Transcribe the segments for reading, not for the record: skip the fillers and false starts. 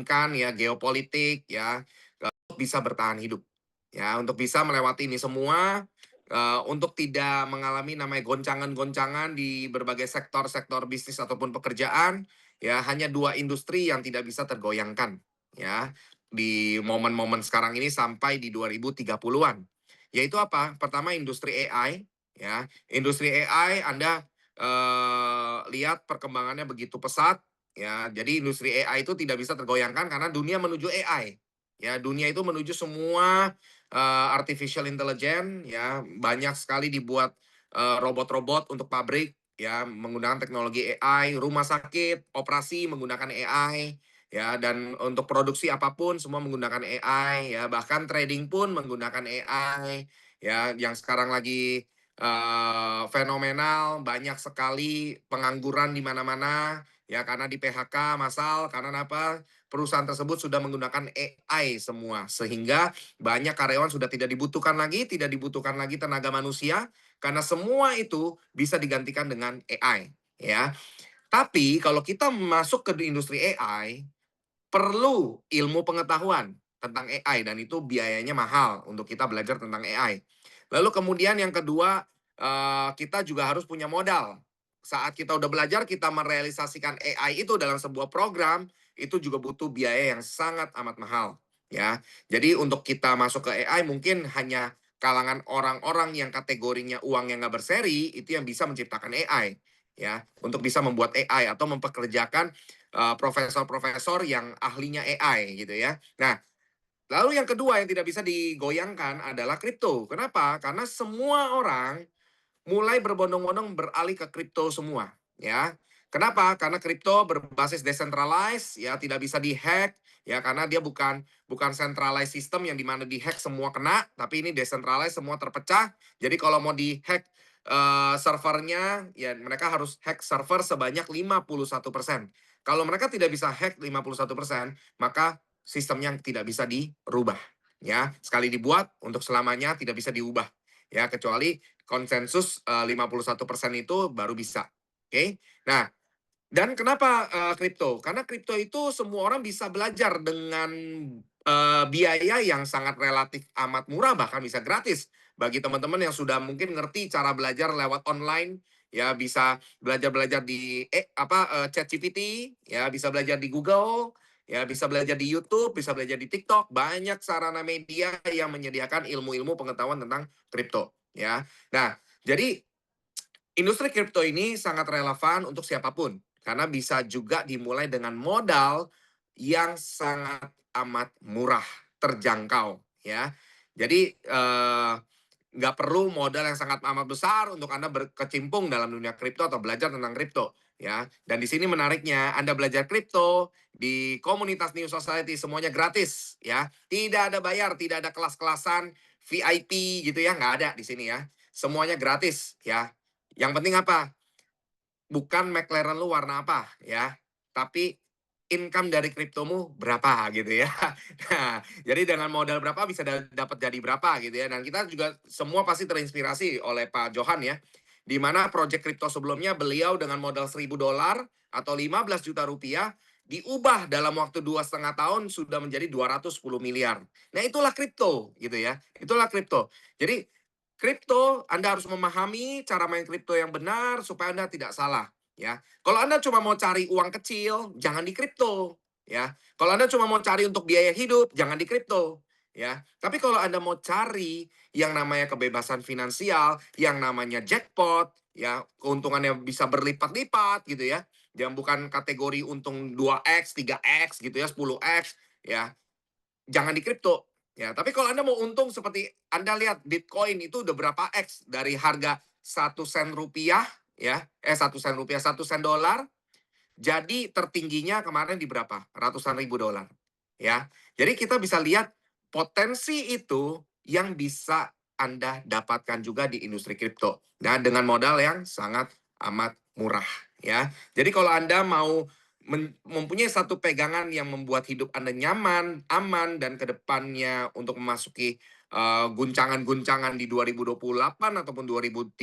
kan ya geopolitik ya, untuk bisa bertahan hidup. Ya, untuk bisa melewati ini semua, untuk tidak mengalami namanya goncangan-goncangan di berbagai sektor-sektor bisnis ataupun pekerjaan, ya hanya 2 industri yang tidak bisa tergoyangkan, ya, di momen-momen sekarang ini sampai di 2030-an. Yaitu apa? Pertama industri AI, ya. Industri AI Anda, lihat perkembangannya begitu pesat, ya. Jadi industri AI itu tidak bisa tergoyangkan karena dunia menuju AI. Ya, dunia itu menuju semua artificial intelligence ya, banyak sekali dibuat robot-robot untuk pabrik ya menggunakan teknologi AI, rumah sakit, operasi menggunakan AI ya dan untuk produksi apapun semua menggunakan AI ya, bahkan trading pun menggunakan AI ya yang sekarang lagi fenomenal, banyak sekali pengangguran di mana-mana ya karena di PHK massal karena apa? Perusahaan tersebut sudah menggunakan AI semua sehingga banyak karyawan sudah tidak dibutuhkan lagi, tidak dibutuhkan lagi tenaga manusia karena semua itu bisa digantikan dengan AI ya. Tapi kalau kita masuk ke industri AI, perlu ilmu pengetahuan tentang AI dan itu biayanya mahal untuk kita belajar tentang AI. Lalu kemudian yang kedua, kita juga harus punya modal. Saat kita udah belajar, kita merealisasikan AI itu dalam sebuah program, itu juga butuh biaya yang sangat amat mahal, ya. Jadi untuk kita masuk ke AI mungkin hanya kalangan orang-orang yang kategorinya uang yang nggak berseri, itu yang bisa menciptakan AI, ya. Untuk bisa membuat AI atau mempekerjakan profesor-profesor yang ahlinya AI gitu ya. Nah, lalu yang kedua yang tidak bisa digoyangkan adalah kripto. Kenapa? Karena semua orang mulai berbondong-bondong beralih ke kripto semua, ya. Kenapa? Karena kripto berbasis decentralized, ya tidak bisa dihack, ya karena dia bukan bukan centralized system yang dimana dihack semua kena, tapi ini decentralized semua terpecah. Jadi kalau mau dihack servernya, ya mereka harus hack server sebanyak 51%. Kalau mereka tidak bisa hack 51%, maka sistemnya tidak bisa dirubah. Ya, sekali dibuat untuk selamanya tidak bisa diubah. Ya, kecuali konsensus 51% itu baru bisa. Oke. Nah, dan kenapa kripto? Karena kripto itu semua orang bisa belajar dengan biaya yang sangat relatif amat murah, bahkan bisa gratis. Bagi teman-teman yang sudah mungkin ngerti cara belajar lewat online, ya bisa belajar-belajar di ChatGPT, ya bisa belajar di Google, ya bisa belajar di YouTube, bisa belajar di TikTok, banyak sarana media yang menyediakan ilmu-ilmu pengetahuan tentang kripto, ya. Nah, jadi industri kripto ini sangat relevan untuk siapapun, karena bisa juga dimulai dengan modal yang sangat amat murah, terjangkau, ya. Jadi, nggak perlu modal yang sangat amat besar untuk Anda berkecimpung dalam dunia kripto atau belajar tentang kripto, ya. Dan di sini menariknya, Anda belajar kripto di komunitas New Society semuanya gratis, ya. Tidak ada bayar, tidak ada kelas-kelasan VIP gitu ya, nggak ada di sini ya. Semuanya gratis, ya. Yang penting apa? Bukan McLaren lu warna apa ya, tapi income dari kriptomu berapa gitu ya. Nah, jadi dengan modal berapa bisa dapat jadi berapa gitu ya. Dan kita juga semua pasti terinspirasi oleh Pak Johan ya. Di mana proyek kripto sebelumnya beliau dengan modal $1.000 atau 15 juta rupiah diubah dalam waktu 2,5 tahun sudah menjadi 210 miliar. Nah, itulah kripto gitu ya. Itulah kripto. Jadi kripto, Anda harus memahami cara main kripto yang benar supaya Anda tidak salah, ya. Kalau Anda cuma mau cari uang kecil, jangan di kripto, ya. Kalau Anda cuma mau cari untuk biaya hidup, jangan di kripto, ya. Tapi kalau Anda mau cari yang namanya kebebasan finansial, yang namanya jackpot, ya, keuntungannya bisa berlipat-lipat gitu ya. Yang bukan kategori untung 2x, 3x gitu ya, 10x, ya jangan di kripto. Ya, tapi kalau Anda mau untung seperti Anda lihat Bitcoin itu udah berapa X dari harga 1 sen rupiah ya, 1 sen rupiah, 1 sen dolar, jadi tertingginya kemarin di berapa? Ratusan ribu dolar. Ya. Jadi kita bisa lihat potensi itu yang bisa Anda dapatkan juga di industri kripto. Nah, dengan modal yang sangat amat murah ya. Jadi kalau Anda mau mempunyai satu pegangan yang membuat hidup Anda nyaman, aman, dan kedepannya untuk memasuki guncangan-guncangan di 2028 ataupun 2030,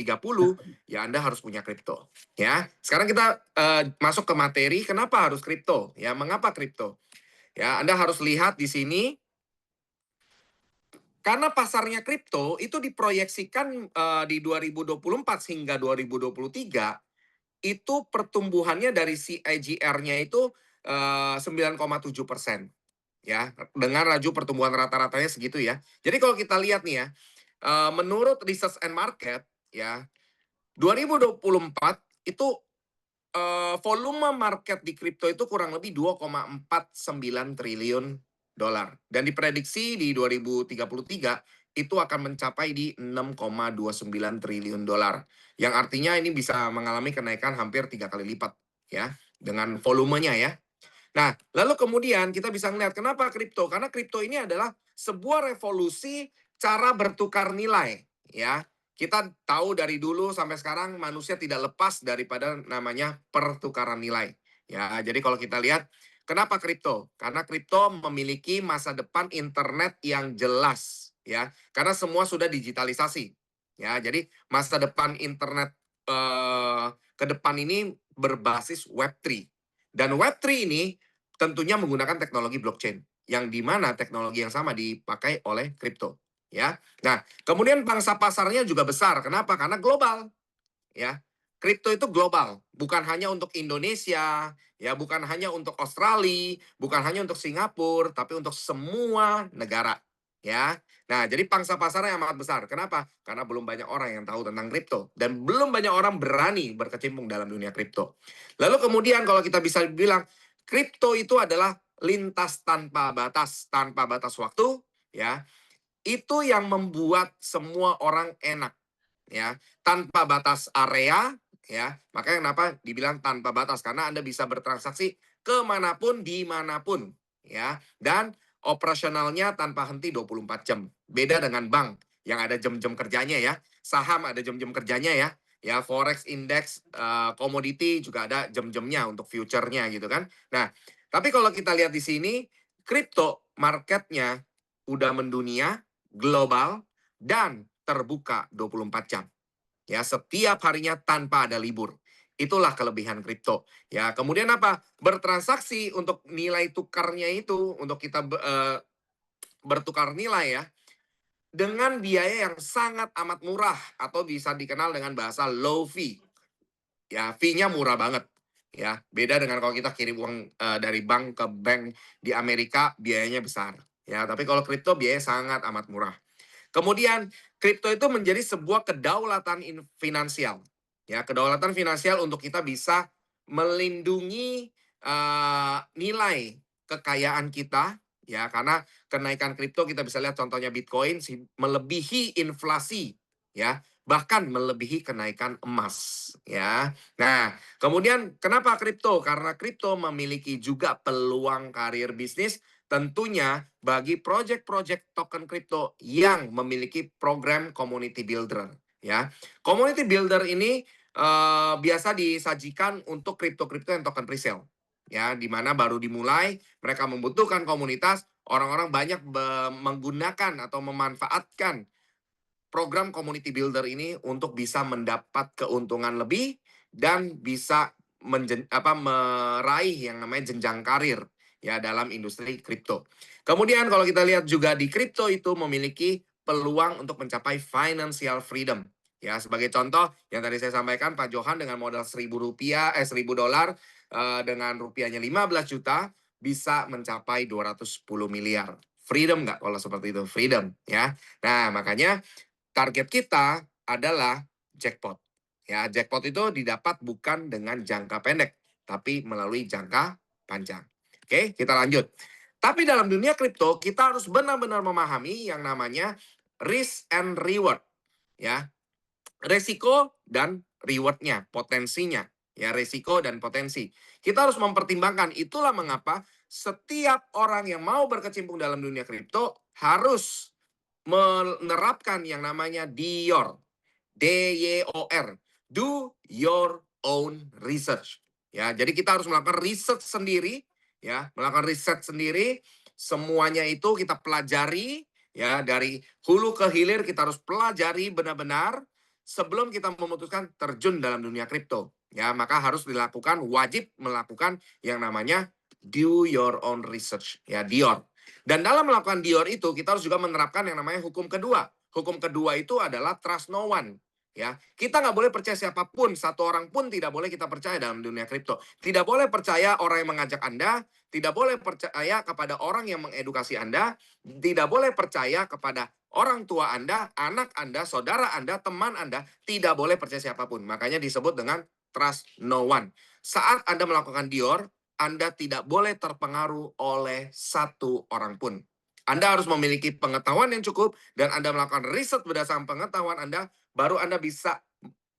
ya Anda harus punya kripto. Ya, sekarang kita masuk ke materi. Kenapa harus kripto? Ya, mengapa kripto? Ya, Anda harus lihat di sini karena pasarnya kripto itu diproyeksikan di 2024 hingga 2023 itu pertumbuhannya dari CAGR-nya itu 9,7%, ya, dengan laju pertumbuhan rata-ratanya segitu ya. Jadi kalau kita lihat nih ya, menurut Research and Market ya, 2024 itu volume market di kripto itu kurang lebih 2,49 triliun dolar dan diprediksi di 2033 itu akan mencapai di 6,29 triliun dolar. Yang artinya ini bisa mengalami kenaikan hampir 3 kali lipat ya dengan volumenya ya. Nah, lalu kemudian kita bisa melihat kenapa kripto? Karena kripto ini adalah sebuah revolusi cara bertukar nilai, ya. Kita tahu dari dulu sampai sekarang manusia tidak lepas daripada namanya pertukaran nilai. Ya, jadi kalau kita lihat kenapa kripto? Karena kripto memiliki masa depan internet yang jelas, ya. Karena semua sudah digitalisasi. Ya, jadi masa depan internet ke depan ini berbasis Web3. Dan Web3 ini tentunya menggunakan teknologi blockchain yang di mana teknologi yang sama dipakai oleh kripto, ya. Nah, kemudian pangsa pasarnya juga besar. Kenapa? Karena global, ya. Kripto itu global, bukan hanya untuk Indonesia, ya, bukan hanya untuk Australia, bukan hanya untuk Singapura, tapi untuk semua negara, ya. Nah, jadi pangsa pasarnya amat besar. Kenapa? Karena belum banyak orang yang tahu tentang kripto dan belum banyak orang berani berkecimpung dalam dunia kripto. Lalu kemudian kalau kita bisa bilang kripto itu adalah lintas tanpa batas waktu, ya. Itu yang membuat semua orang enak, ya, tanpa batas area, ya. Makanya kenapa dibilang tanpa batas, karena Anda bisa bertransaksi kemanapun, dimanapun, ya. Dan operasionalnya tanpa henti 24 jam. Beda dengan bank yang ada jam-jam kerjanya ya. Saham ada jam-jam kerjanya ya. Ya, forex index, komoditi juga ada jam-jamnya untuk future-nya gitu kan. Nah, tapi kalau kita lihat di sini, kripto marketnya udah mendunia, global, dan terbuka 24 jam. Ya, setiap harinya tanpa ada libur. Itulah kelebihan kripto. Ya, kemudian apa? Bertransaksi untuk nilai tukarnya itu untuk kita bertukar nilai ya dengan biaya yang sangat amat murah atau bisa dikenal dengan bahasa low fee. Ya, fee-nya murah banget. Ya, beda dengan kalau kita kirim uang dari bank ke bank di Amerika biayanya besar. Ya, tapi kalau kripto biayanya sangat amat murah. Kemudian kripto itu menjadi sebuah kedaulatan finansial. Ya, kedaulatan finansial untuk kita bisa melindungi nilai kekayaan kita ya karena kenaikan kripto kita bisa lihat contohnya Bitcoin melebihi inflasi ya, bahkan melebihi kenaikan emas ya. Nah, kemudian kenapa kripto? Karena kripto memiliki juga peluang karir bisnis tentunya bagi project-project token kripto yang memiliki program community builder ya. Community builder ini biasa disajikan untuk kripto-kripto yang token presale ya, di mana baru dimulai, mereka membutuhkan komunitas, orang-orang banyak menggunakan atau memanfaatkan program community builder ini untuk bisa mendapat keuntungan lebih dan bisa meraih yang namanya jenjang karir ya dalam industri kripto. Kemudian kalau kita lihat juga di kripto itu memiliki peluang untuk mencapai financial freedom. Ya, sebagai contoh yang tadi saya sampaikan Pak Johan dengan modal Rp1.000 $1.000 dengan rupiahnya 15 juta bisa mencapai 210 miliar. Freedom nggak kalau seperti itu? Freedom ya. Nah, makanya target kita adalah jackpot. Ya, jackpot itu didapat bukan dengan jangka pendek, tapi melalui jangka panjang. Oke, kita lanjut. Tapi dalam dunia kripto, kita harus benar-benar memahami yang namanya risk and reward. Ya, resiko dan rewardnya, potensinya. Ya, resiko dan potensi. Kita harus mempertimbangkan. Itulah mengapa setiap orang yang mau berkecimpung dalam dunia kripto harus menerapkan yang namanya DYOR. DYOR. Do your own research. Ya, jadi kita harus melakukan research sendiri, ya, melakukan riset sendiri. Semuanya itu kita pelajari, ya, dari hulu ke hilir kita harus pelajari benar-benar sebelum kita memutuskan terjun dalam dunia kripto. Ya, maka harus dilakukan, wajib melakukan yang namanya do your own research, ya, DIOR. Dan dalam melakukan DIOR itu, kita harus juga menerapkan yang namanya hukum kedua. Hukum kedua itu adalah trust no one. Ya, kita nggak boleh percaya siapapun, satu orang pun tidak boleh kita percaya dalam dunia kripto. Tidak boleh percaya orang yang mengajak Anda, tidak boleh percaya kepada orang yang mengedukasi Anda, tidak boleh percaya kepada orang tua Anda, anak Anda, saudara Anda, teman Anda, tidak boleh percaya siapapun. Makanya disebut dengan trust no one. Saat Anda melakukan DIOR, Anda tidak boleh terpengaruh oleh satu orang pun. Anda harus memiliki pengetahuan yang cukup dan Anda melakukan riset berdasarkan pengetahuan Anda, baru Anda bisa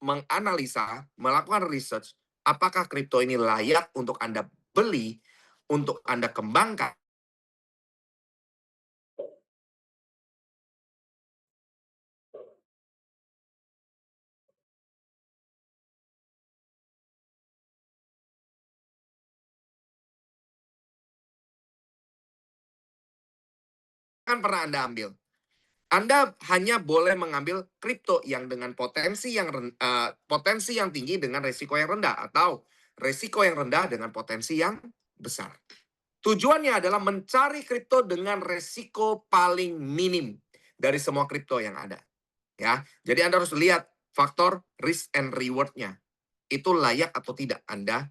menganalisa, melakukan research, apakah kripto ini layak untuk Anda beli, untuk Anda kembangkan. Kan pernah Anda ambil. Anda hanya boleh mengambil kripto yang dengan potensi yang tinggi dengan resiko yang rendah atau resiko yang rendah dengan potensi yang besar. Tujuannya adalah mencari kripto dengan resiko paling minim dari semua kripto yang ada. Ya, jadi Anda harus lihat faktor risk and reward-nya. Itu layak atau tidak Anda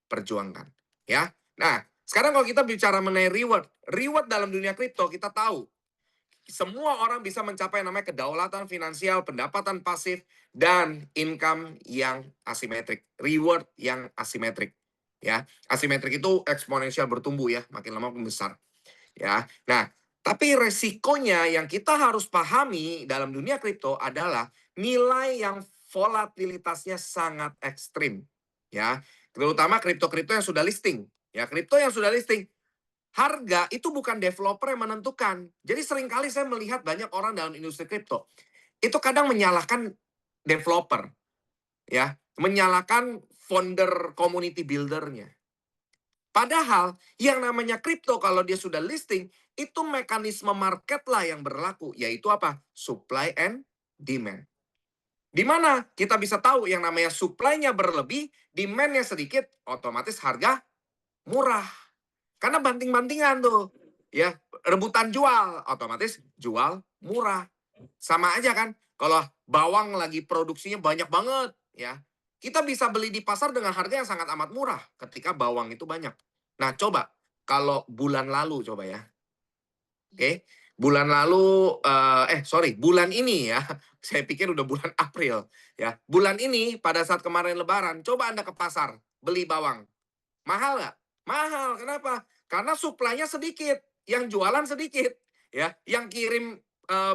perjuangkan. Ya, nah sekarang kalau kita bicara mengenai reward, reward dalam dunia kripto kita tahu semua orang bisa mencapai yang namanya kedaulatan finansial, pendapatan pasif, dan income yang asimetrik. Reward yang asimetrik. Ya, asimetrik itu eksponensial bertumbuh ya, makin lama makin besar. Ya, nah, tapi resikonya yang kita harus pahami dalam dunia kripto adalah nilai yang volatilitasnya sangat ekstrim. Ya, terutama kripto-kripto yang sudah listing. Ya, kripto yang sudah listing harga itu bukan developer yang menentukan. Jadi seringkali saya melihat banyak orang dalam industri kripto, itu kadang menyalahkan developer, ya, menyalahkan founder community builder-nya. Padahal yang namanya kripto kalau dia sudah listing, itu mekanisme market lah yang berlaku, yaitu apa? Supply and demand. Di mana kita bisa tahu yang namanya supply-nya berlebih, demand-nya sedikit, otomatis harga murah. Karena banting-bantingan tuh. Ya, rebutan jual, otomatis jual murah. Sama aja kan, kalau bawang lagi produksinya banyak banget, ya. Kita bisa beli di pasar dengan harga yang sangat amat murah ketika bawang itu banyak. Nah, coba kalau bulan lalu coba ya. Oke. Bulan lalu sorry, bulan ini ya. Saya pikir udah bulan April ya. Bulan ini pada saat kemarin lebaran, coba Anda ke pasar beli bawang. Mahal nggak? Mahal. Kenapa? Karena suplainya sedikit, yang jualan sedikit, ya, yang kirim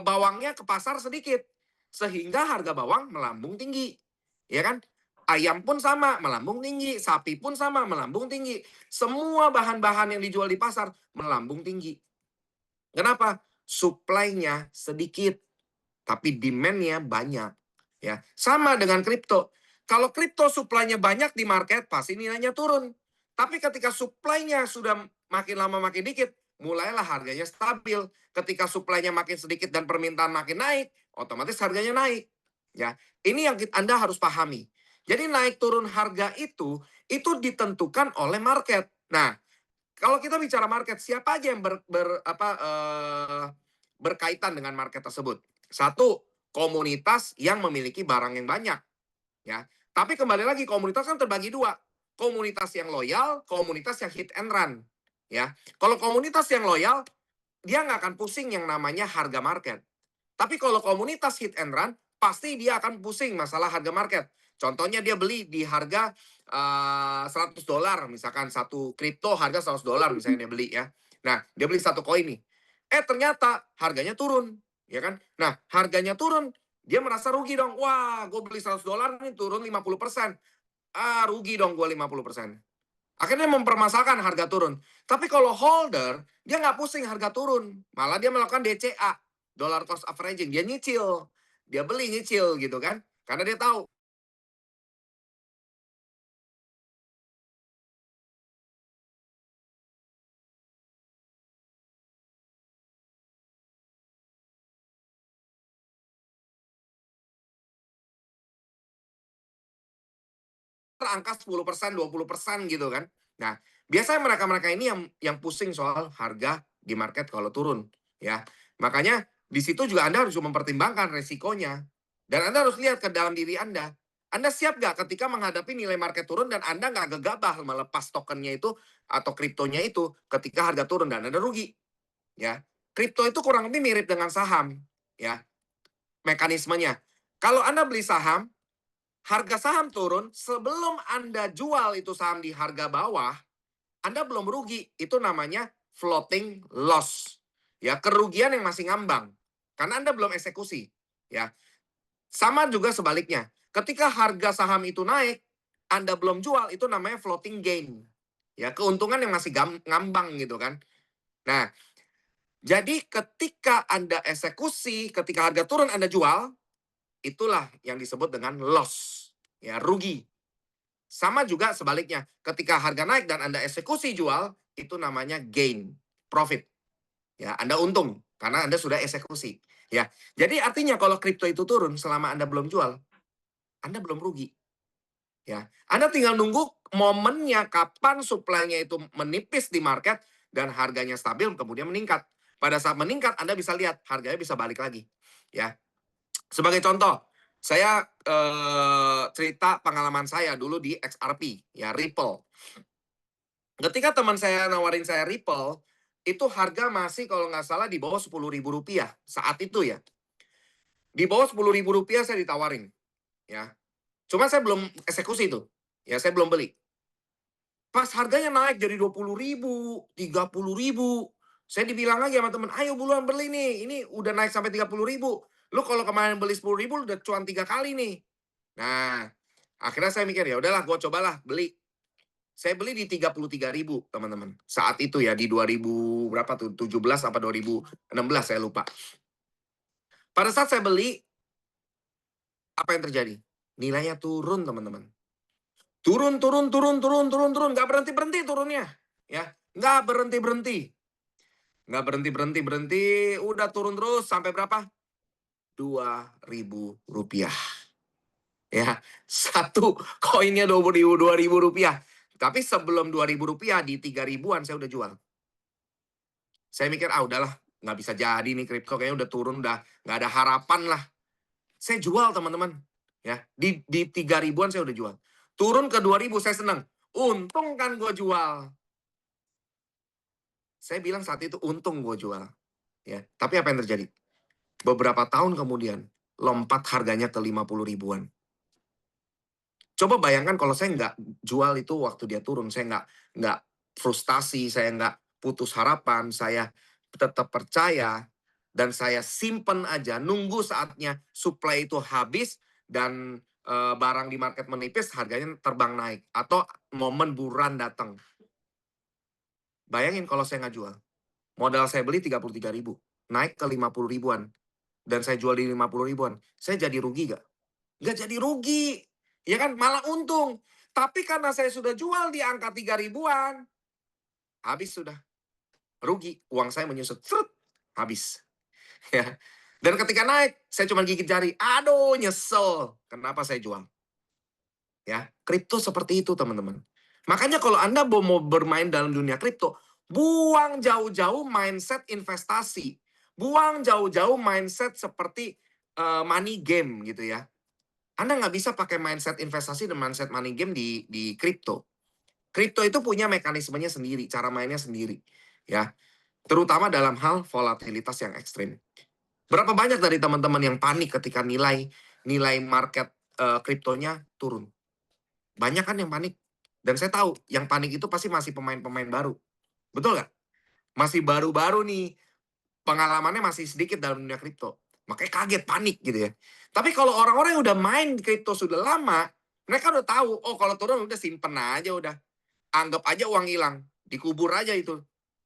bawangnya ke pasar sedikit, sehingga harga bawang melambung tinggi, ya kan? Ayam pun sama, melambung tinggi, sapi pun sama, melambung tinggi. Semua bahan-bahan yang dijual di pasar melambung tinggi. Kenapa? Suplainya sedikit, tapi demand-nya banyak. Ya, sama dengan kripto. Kalau kripto suplainya banyak di market, pasti nilainya turun. Tapi ketika suplainya sudah makin lama makin dikit, mulailah harganya stabil. Ketika suplainya makin sedikit dan permintaan makin naik, otomatis harganya naik. Ya, ini yang Anda harus pahami. Jadi naik turun harga itu ditentukan oleh market. Nah, kalau kita bicara market, siapa aja yang berkaitan dengan market tersebut? Satu, komunitas yang memiliki barang yang banyak, ya. Tapi kembali lagi komunitas kan terbagi dua. Komunitas yang loyal, komunitas yang hit and run, ya. Kalau komunitas yang loyal, dia nggak akan pusing yang namanya harga market. Tapi kalau komunitas hit and run, pasti dia akan pusing masalah harga market. Contohnya dia beli di harga $100, misalkan satu kripto harga $100 misalnya dia beli ya. Nah, dia beli satu koin nih. Ternyata harganya turun, ya kan? Nah, harganya turun, dia merasa rugi dong. Wah, gue beli $100 nih turun 50%. Rugi dong gue 50%. Akhirnya mempermasalahkan harga turun. Tapi kalau holder, dia nggak pusing harga turun. Malah dia melakukan DCA, dollar cost averaging. Dia nyicil. Dia beli nyicil gitu kan. Karena dia tahu angka 10%, 20% gitu kan. Nah, Biasanya mereka-mereka ini yang pusing soal harga di market kalau turun, ya. Makanya di situ juga Anda harus mempertimbangkan resikonya. Dan Anda harus lihat ke dalam diri Anda. Anda siap nggak ketika menghadapi nilai market turun dan Anda nggak gegabah melepas tokennya itu atau kriptonya itu ketika harga turun dan Anda rugi, ya. Kripto itu kurang lebih mirip dengan saham, ya, mekanismenya. Kalau Anda beli saham, harga saham turun, sebelum Anda jual itu saham di harga bawah, Anda belum rugi. Itu namanya floating loss. Ya, kerugian yang masih ngambang. Karena Anda belum eksekusi. Ya, sama juga sebaliknya. Ketika harga saham itu naik, Anda belum jual, itu namanya floating gain. Ya, keuntungan yang masih ngambang gitu kan. Nah, jadi ketika Anda eksekusi, ketika harga turun Anda jual, itulah yang disebut dengan loss. Ya, rugi. Sama juga sebaliknya, ketika harga naik dan Anda eksekusi jual, itu namanya gain, profit. Ya, Anda untung karena Anda sudah eksekusi. Ya, jadi artinya kalau kripto itu turun selama Anda belum jual, Anda belum rugi. Ya, Anda tinggal nunggu momennya kapan supply-nya itu menipis di market dan harganya stabil kemudian meningkat. Pada saat meningkat Anda bisa lihat harganya bisa balik lagi. Ya, sebagai contoh, saya cerita pengalaman saya dulu di XRP, ya Ripple. Ketika teman saya nawarin saya Ripple, itu harga masih kalau nggak salah di bawah Rp10.000 saat itu ya. Di bawah Rp10.000 saya ditawarin, ya. Cuma saya belum eksekusi itu, ya saya belum beli. Pas harganya naik jadi 20.000, 30.000, saya dibilang lagi sama teman, ayo buruan beli nih, ini udah naik sampai 30.000. Lu kalau kemarin beli 10.000 udah cuan 3 kali nih. Nah, akhirnya saya mikir ya udahlah, gue cobalah beli. Saya beli di 33.000 teman-teman. Saat itu ya di 2000 berapa tuh? 17 apa 2016 saya lupa. Pada saat saya beli, apa yang terjadi? Nilainya turun teman-teman. Turun, turun, turun, turun, turun, turun. Nggak berhenti-berhenti turunnya. Ya, nggak berhenti-berhenti. Nggak berhenti-berhenti, berhenti. Udah turun terus sampai berapa? Rp2.000. Ya, satu koinnya Rp2.000. Tapi sebelum Rp2.000 di 3.000-an saya udah jual. Saya mikir, ah udahlah, nggak bisa jadi nih kripto, kayaknya udah turun, udah nggak ada harapan lah. Saya jual teman-teman. Ya, di 3.000-an saya udah jual. Turun ke 2.000 saya senang. Untung kan gue jual. Saya bilang saat itu untung gue jual. Ya, tapi apa yang terjadi? Beberapa tahun kemudian, lompat harganya ke 50.000-an. Coba bayangkan kalau saya nggak jual itu waktu dia turun, saya nggak frustasi, saya nggak putus harapan, saya tetap percaya dan saya simpen aja, nunggu saatnya supply itu habis dan barang di market menipis, harganya terbang naik atau momen buruan datang. Bayangin kalau saya nggak jual, modal saya beli 33.000, naik ke 50.000-an dan saya jual di 50.000-an, saya jadi rugi nggak? Nggak jadi rugi, ya kan? Malah untung. Tapi karena saya sudah jual di angka 3.000-an, habis sudah. Rugi, uang saya menyusut, srut, habis. Ya. Dan ketika naik, saya cuma gigit jari. Aduh, nyesel. Kenapa saya jual? Ya, kripto seperti itu, teman-teman. Makanya kalau Anda mau bermain dalam dunia kripto, buang jauh-jauh mindset investasi. Buang jauh-jauh mindset seperti money game gitu ya. Anda nggak bisa pakai mindset investasi dan mindset money game di kripto. Kripto itu punya mekanismenya sendiri, cara mainnya sendiri, ya. Terutama dalam hal volatilitas yang ekstrim. Berapa banyak dari teman-teman yang panik ketika nilai nilai market kriptonya turun? Banyak kan yang panik. Dan saya tahu yang panik itu pasti masih pemain-pemain baru. Betul nggak? Masih baru-baru nih, pengalamannya masih sedikit dalam dunia kripto. Makanya kaget, panik gitu ya. Tapi kalau orang-orang yang udah main kripto sudah lama, mereka udah tahu, oh kalau turun udah simpen aja udah. Anggap aja uang hilang, dikubur aja itu,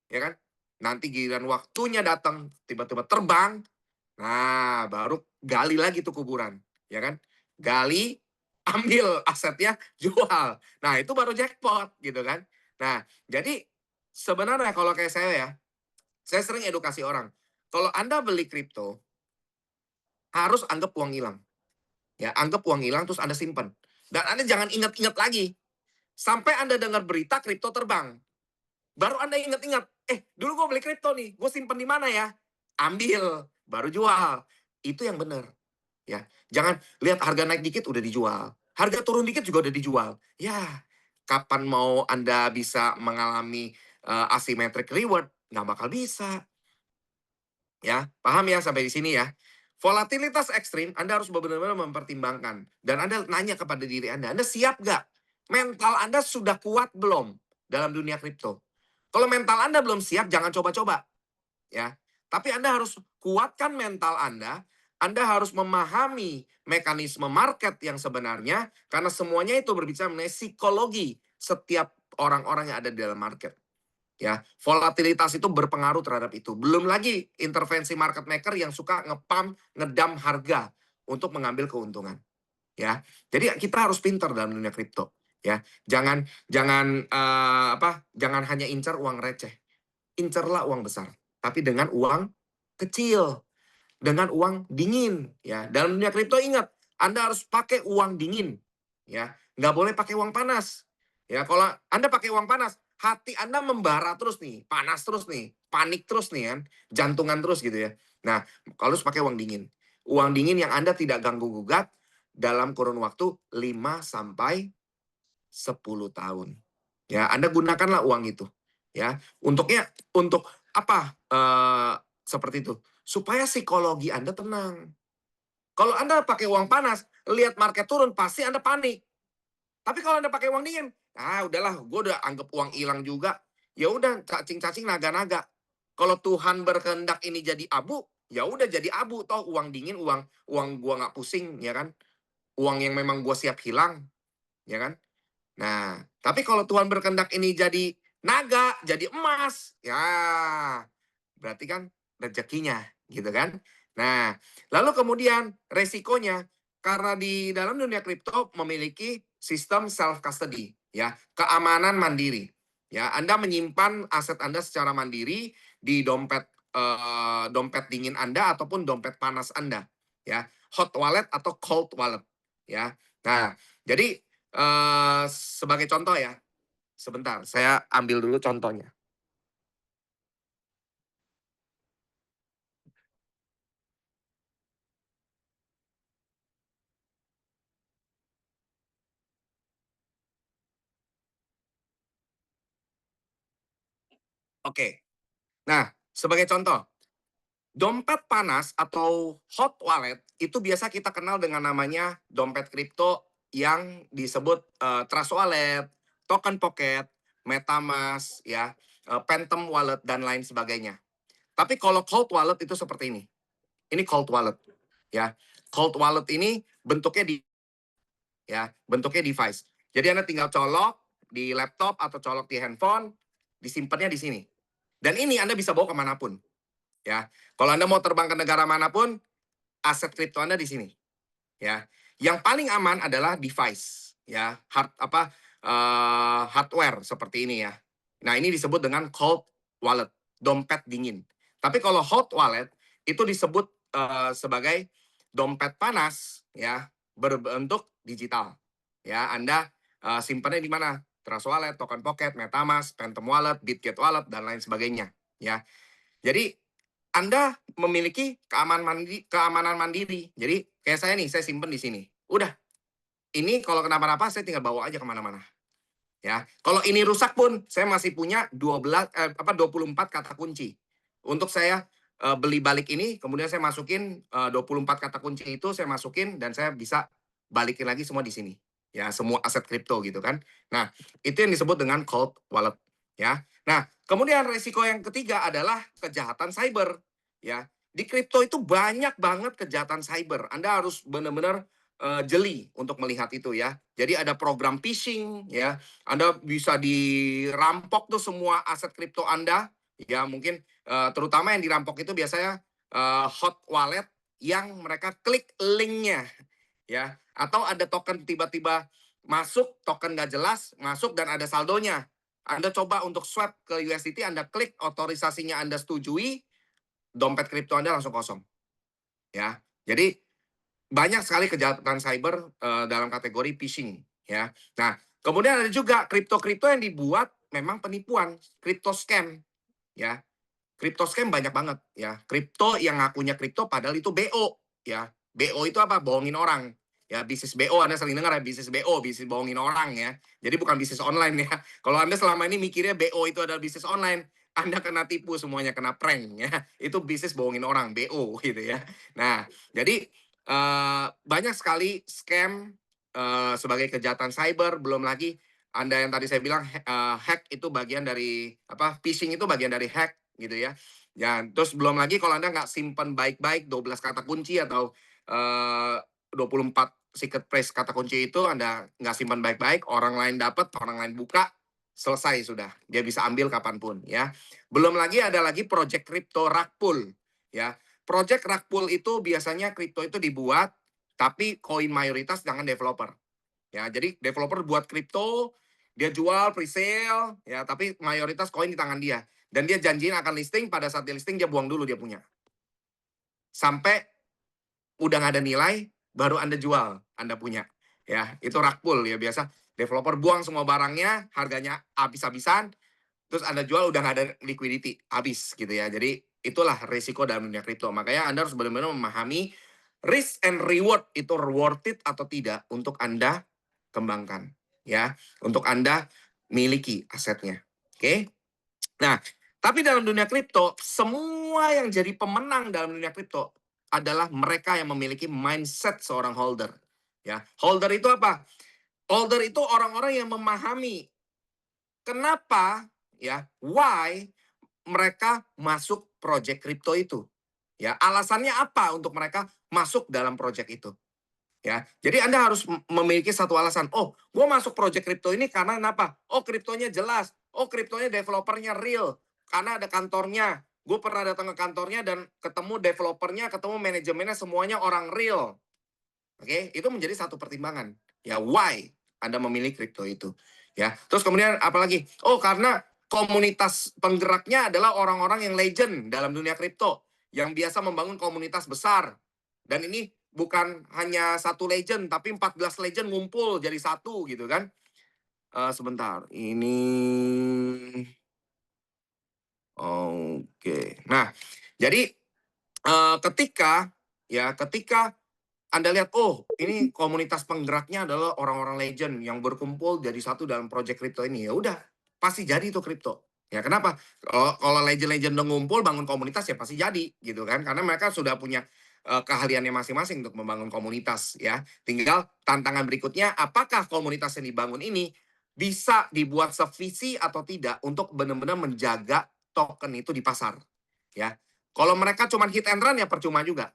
ya kan? Nanti giliran waktunya datang, tiba-tiba terbang, nah baru gali lagi tuh kuburan, ya kan? Gali, ambil asetnya, jual. Nah itu baru jackpot gitu kan. Nah jadi sebenarnya kalau kayak saya sering edukasi orang. Kalau Anda beli kripto, harus anggap uang hilang. Ya, anggap uang hilang terus Anda simpan. Dan Anda jangan ingat-ingat lagi. Sampai Anda dengar berita kripto terbang. Baru Anda ingat-ingat, dulu gue beli kripto nih, gue simpen di mana ya? Ambil, baru jual. Itu yang benar. Ya, jangan lihat harga naik dikit udah dijual, harga turun dikit juga udah dijual. Ya, kapan mau Anda bisa mengalami asymmetric reward? Nggak bakal bisa. Ya, paham ya sampai di sini ya? Volatilitas ekstrim Anda harus benar-benar mempertimbangkan. Dan Anda nanya kepada diri Anda siap nggak? Mental Anda sudah kuat belum dalam dunia kripto? Kalau mental Anda belum siap, jangan coba-coba. Ya, tapi Anda harus kuatkan mental Anda harus memahami mekanisme market yang sebenarnya, karena semuanya itu berbicara mengenai psikologi setiap orang-orang yang ada di dalam market. Ya, volatilitas itu berpengaruh terhadap itu. Belum lagi intervensi market maker yang suka ngepump, ngedam harga untuk mengambil keuntungan. Ya, jadi kita harus pintar dalam dunia kripto. Ya, jangan jangan jangan hanya incar uang receh, incerlah uang besar, tapi dengan uang kecil, dengan uang dingin. Ya, dalam dunia kripto ingat, Anda harus pakai uang dingin. Ya, nggak boleh pakai uang panas. Ya, kalau Anda pakai uang panas, hati Anda membara terus nih, panas terus nih, panik terus nih kan, jantungan terus gitu ya. Nah, kalau harus pakai uang dingin. Uang dingin yang Anda tidak ganggu gugat dalam kurun waktu 5 sampai 10 tahun. Ya, Anda gunakanlah uang itu. Ya, untuk apa? Seperti itu. Supaya psikologi Anda tenang. Kalau Anda pakai uang panas, lihat market turun, pasti Anda panik. Tapi kalau Anda pakai uang dingin, udahlah, gue udah anggap uang hilang juga. Ya udah, cacing-cacing naga-naga. Kalau Tuhan berkehendak ini jadi abu, ya udah jadi abu. Toh uang dingin, uang uang gua nggak pusing, ya kan? Uang yang memang gua siap hilang, ya kan? Nah, tapi kalau Tuhan berkehendak ini jadi naga, jadi emas, ya berarti kan rezekinya, gitu kan? Nah, lalu kemudian resikonya, karena di dalam dunia kripto memiliki sistem self custody, ya, keamanan mandiri. Ya, Anda menyimpan aset Anda secara mandiri di dompet dingin Anda ataupun dompet panas Anda, ya, hot wallet atau cold wallet, ya. Nah, jadi sebagai contoh ya, sebentar saya ambil dulu contohnya. Oke. Nah, sebagai contoh, dompet panas atau hot wallet itu biasa kita kenal dengan namanya dompet kripto yang disebut Trust Wallet, Token Pocket, MetaMask, ya, Phantom Wallet dan lain sebagainya. Tapi kalau cold wallet itu seperti ini. Ini cold wallet, ya. Cold wallet ini bentuknya device. Jadi Anda tinggal colok di laptop atau colok di handphone, disimpannya di sini. Dan ini Anda bisa bawa kemanapun. Ya, kalau Anda mau terbang ke negara manapun, aset kripto Anda di sini. Ya, yang paling aman adalah device. Ya, hardware seperti ini ya. Nah, ini disebut dengan cold wallet, dompet dingin. Tapi kalau hot wallet itu disebut sebagai dompet panas, ya, berbentuk digital. Ya, Anda simpannya di mana? Trust Wallet, Token Pocket, MetaMask, Phantom Wallet, Bitget Wallet dan lain sebagainya. Ya, jadi Anda memiliki keamanan mandiri. Jadi kayak saya nih, saya simpen di sini. Udah, ini kalau kenapa-napa saya tinggal bawa aja kemana-mana. Ya, kalau ini rusak pun saya masih punya 24 kata kunci. Untuk saya beli balik ini, kemudian saya masukin 24 kata kunci itu saya masukin dan saya bisa balikin lagi semua di sini. Ya, semua aset kripto gitu kan. Nah, itu yang disebut dengan cold wallet, ya. Nah, kemudian resiko yang ketiga adalah kejahatan cyber, ya. Di kripto itu banyak banget kejahatan cyber. Anda harus benar-benar jeli untuk melihat itu ya. Jadi ada program phishing ya. Anda bisa dirampok tuh semua aset kripto Anda. Ya mungkin terutama yang dirampok itu biasanya hot wallet yang mereka klik linknya ya. Atau ada token tiba-tiba masuk, token nggak jelas, masuk dan ada saldonya. Anda coba untuk swap ke USDT, Anda klik otorisasinya Anda setujui, dompet kripto Anda langsung kosong. Ya. Jadi banyak sekali kejahatan cyber dalam kategori phishing ya. Nah, kemudian ada juga kripto-kripto yang dibuat memang penipuan, crypto scam, ya. Crypto scam banyak banget, ya. Kripto yang ngakunya kripto padahal itu BO, ya. BO itu apa? Bohongin orang. Ya, bisnis BO Anda sering dengar ya, bisnis BO, bisnis bohongin orang ya. Jadi bukan bisnis online ya. Kalau Anda selama ini mikirnya BO itu adalah bisnis online, Anda kena tipu semuanya, kena prank ya. Itu bisnis bohongin orang, BO gitu ya. Nah, jadi banyak sekali scam sebagai kejahatan cyber, belum lagi Anda yang tadi saya bilang hack itu bagian dari apa? Phishing itu bagian dari hack gitu ya. Ya, terus belum lagi kalau Anda nggak simpen baik-baik 12 kata kunci atau 24 secret phrase kata kunci itu Anda nggak simpan baik-baik, orang lain dapat, orang lain buka, selesai sudah. Dia bisa ambil kapanpun ya. Belum lagi ada lagi project crypto rug pull ya. Project rug pull itu biasanya kripto itu dibuat tapi koin mayoritas jangan developer. Ya, jadi developer buat kripto, dia jual pre-sale, ya, tapi mayoritas koin di tangan dia. Dan dia janjiin akan listing, pada saat dia listing dia buang dulu dia punya. Sampai udah nggak ada nilai, baru Anda jual, Anda punya. Ya, itu rug pull ya biasa. Developer buang semua barangnya, harganya habis-habisan, terus Anda jual udah nggak ada liquidity, habis gitu ya. Jadi itulah risiko dalam dunia kripto. Makanya Anda harus benar-benar memahami risk and reward itu worth it atau tidak untuk Anda kembangkan ya, untuk Anda miliki asetnya. Oke. Nah, tapi dalam dunia kripto, semua yang jadi pemenang dalam dunia kripto adalah mereka yang memiliki mindset seorang holder. Ya, holder itu apa? Holder itu orang-orang yang memahami kenapa ya, why mereka masuk project kripto itu. Ya, alasannya apa untuk mereka masuk dalam project itu. Ya, jadi Anda harus memiliki satu alasan. Oh, gue masuk project kripto ini karena kenapa? Oh, kriptonya jelas. Oh, kriptonya developernya real. Karena ada kantornya. Gue pernah datang ke kantornya dan ketemu developernya, ketemu manajemennya, semuanya orang real. Oke, itu menjadi satu pertimbangan. Ya, why Anda memilih kripto itu. Ya, terus kemudian apalagi? Oh, karena komunitas penggeraknya adalah orang-orang yang legend dalam dunia kripto, yang biasa membangun komunitas besar. Dan ini bukan hanya satu legend, tapi 14 legend ngumpul jadi satu gitu kan. Sebentar, ini oke. Nah, jadi ketika Anda lihat, oh ini komunitas penggeraknya adalah orang-orang legend yang berkumpul jadi satu dalam project kripto ini. Ya udah, pasti jadi itu kripto. Ya kenapa? Kalau legend-legend udah ngumpul bangun komunitas ya pasti jadi gitu kan. Karena mereka sudah punya keahliannya masing-masing untuk membangun komunitas ya. Tinggal tantangan berikutnya, apakah komunitas yang dibangun ini bisa dibuat sevisi atau tidak untuk benar-benar menjaga token itu di pasar ya. Kalau mereka cuma hit and run ya percuma juga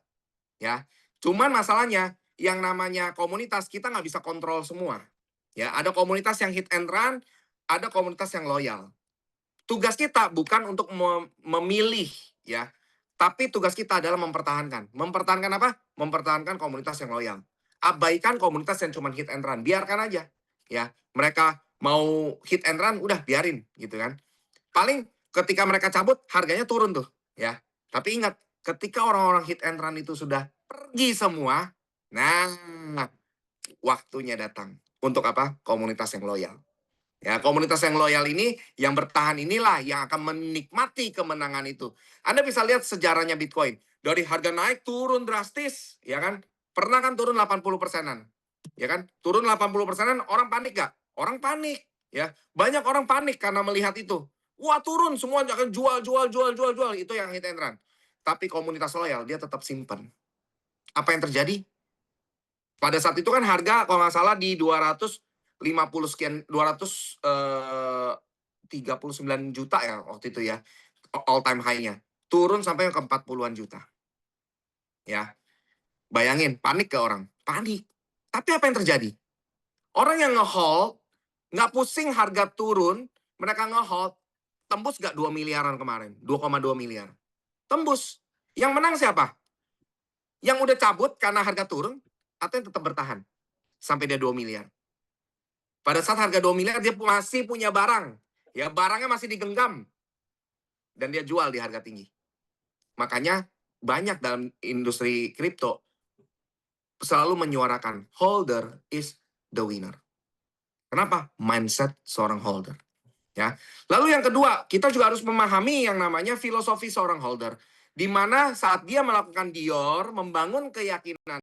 ya. Cuman masalahnya yang namanya komunitas kita nggak bisa kontrol semua. Ya, ada komunitas yang hit and run, ada komunitas yang loyal. Tugas kita bukan untuk memilih ya, tapi tugas kita adalah mempertahankan. Mempertahankan apa? Mempertahankan komunitas yang loyal. Abaikan komunitas yang cuma hit and run, biarkan aja. Ya, mereka mau hit and run udah biarin gitu kan. Paling ketika mereka cabut harganya turun tuh ya. Tapi ingat, ketika orang-orang hit and run itu sudah pergi semua, nah waktunya datang untuk apa? Komunitas yang loyal. Ya, komunitas yang loyal ini, yang bertahan inilah yang akan menikmati kemenangan itu. Anda bisa lihat sejarahnya Bitcoin. Dari harga naik turun drastis, ya kan? Pernah kan turun 80 persenan. Ya kan? Turun 80 persenan, orang panik gak? Orang panik. Ya, banyak orang panik karena melihat itu. Wah turun, semua akan jual. Itu yang hit and run. Tapi komunitas loyal, dia tetap simpen. Apa yang terjadi? Pada saat itu kan harga kalau nggak salah di 250 sekian, 239 juta ya waktu itu ya, all time high-nya. Turun sampai ke 40-an juta. Ya, bayangin, panik ke orang? Panik. Tapi apa yang terjadi? Orang yang nge-hold, nggak pusing harga turun, mereka nge-hold, tembus nggak 2 miliaran kemarin? 2,2 miliar. Tembus. Yang menang siapa? Yang udah cabut karena harga turun, atau yang tetap bertahan? Sampai dia 2 miliar. Pada saat harga 2 miliar dia masih punya barang. Ya, barangnya masih digenggam. Dan dia jual di harga tinggi. Makanya banyak dalam industri kripto selalu menyuarakan holder is the winner. Kenapa? Mindset seorang holder. Ya. Lalu yang kedua, kita juga harus memahami yang namanya filosofi seorang holder. Di mana saat dia melakukan Dior, membangun keyakinan